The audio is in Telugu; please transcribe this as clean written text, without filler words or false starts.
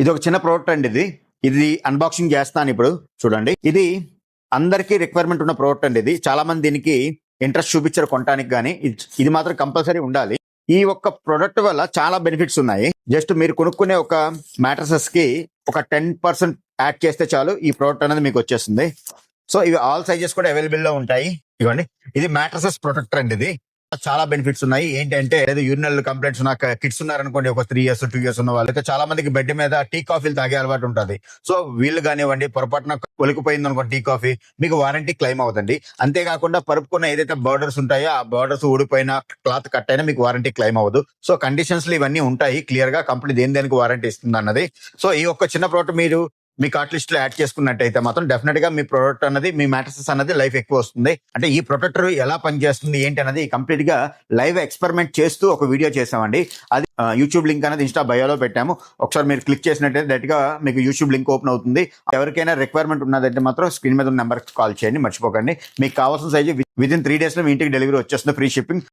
ఇది ఒక చిన్న ప్రోడక్ట్ అండి. ఇది అన్బాక్సింగ్ చేస్తాను ఇప్పుడు. చూడండి, ఇది అందరికీ రిక్వైర్మెంట్ ఉన్న ప్రోడక్ట్ అండి. ఇది చాలా మంది దీనికి ఇంట్రెస్ట్ చూపించారు కొనడానికి, కానీ ఇది మాత్రం కంపల్సరీ ఉండాలి. ఈ ఒక్క ప్రోడక్ట్ వల్ల చాలా బెనిఫిట్స్ ఉన్నాయి. జస్ట్ మీరు కొనుక్కునే ఒక మ్యాట్రసెస్ కి ఒక 10% యాడ్ చేస్తే చాలు, ఈ ప్రోడక్ట్ అనేది మీకు వచ్చేస్తుంది. సో ఇవి ఆల్ సైజెస్ కూడా అవైలబుల్ లో ఉంటాయి. ఇవ్వండి, ఇది మ్యాట్రసెస్ ప్రొటెక్టర్ అండి. ఇది చాలా బెనిఫిట్స్ ఉన్నాయి. ఏంటంటే ఏదో యూరినల్ కంప్లైంట్స్ ఉన్న కిడ్స్ ఉన్నారనుకోండి, ఒక 3 years 2 years ఉన్న వాళ్ళైతే చాలా మందికి బెడ్ మీద టీ కాఫీలు తాగే అలవాటు ఉంటుంది. సో వీళ్ళు కానివ్వండి, పొరపాటున ఒలికిపోయింది అనుకోండి టీ కాఫీ, మీకు వారంటీ క్లెయిమ్ అవుతుంది. అంతేకాకుండా పరుపుకున్న ఏదైతే బార్డర్స్ ఉంటాయో ఆ బార్డర్స్ ఊడిపోయిన క్లాత్ కట్ అయినా మీకు వారంటీ క్లెయిమ్ అవ్వదు. సో కండిషన్స్ ఇవన్నీ ఉంటాయి క్లియర్ గా, కంపెనీ దేనికి వారంటీ ఇస్తుంది అన్నది. సో ఈ ఒక్క చిన్న ప్రోడక్ట్ మీరు మీ కార్ట్ లిస్ట్ లో యాడ్ చేసుకున్నట్టయితే మాత్రం డెఫినెట్ గా మీ ప్రోడక్ట్ అన్నది, మీ మ్యాట్రసెస్ అన్నది లైఫ్ ఎక్కువ వస్తుంది. అంటే ఈ ప్రొటెక్టర్ ఎలా పనిచేస్తుంది ఏంటి అనేది కంప్లీట్ గా లైవ్ ఎక్స్పెరిమెంట్ చేస్తూ ఒక వీడియో చేసామండి. అది యూట్యూబ్ లింక్ అనేది ఇన్స్టా బయోలో పెట్టాము. ఒకసారి మీరు క్లిక్ చేసినట్టయితే డైరెక్ట్ గా మీకు యూట్యూబ్ లింక్ ఓపెన్ అవుతుంది. ఎవరికైనా రిక్వైర్మెంట్ ఉన్నదంటే మాత్రం స్క్రీన్ మీద ఉన్న నెంబర్ కాల్ చేయండి, మర్చిపోకండి. మీకు కావాల్సిన సైజు విదిన్ 3 days లో మీ ఇంటికి డెలివరీ వచ్చేస్తుంది, ఫ్రీ షిప్పింగ్.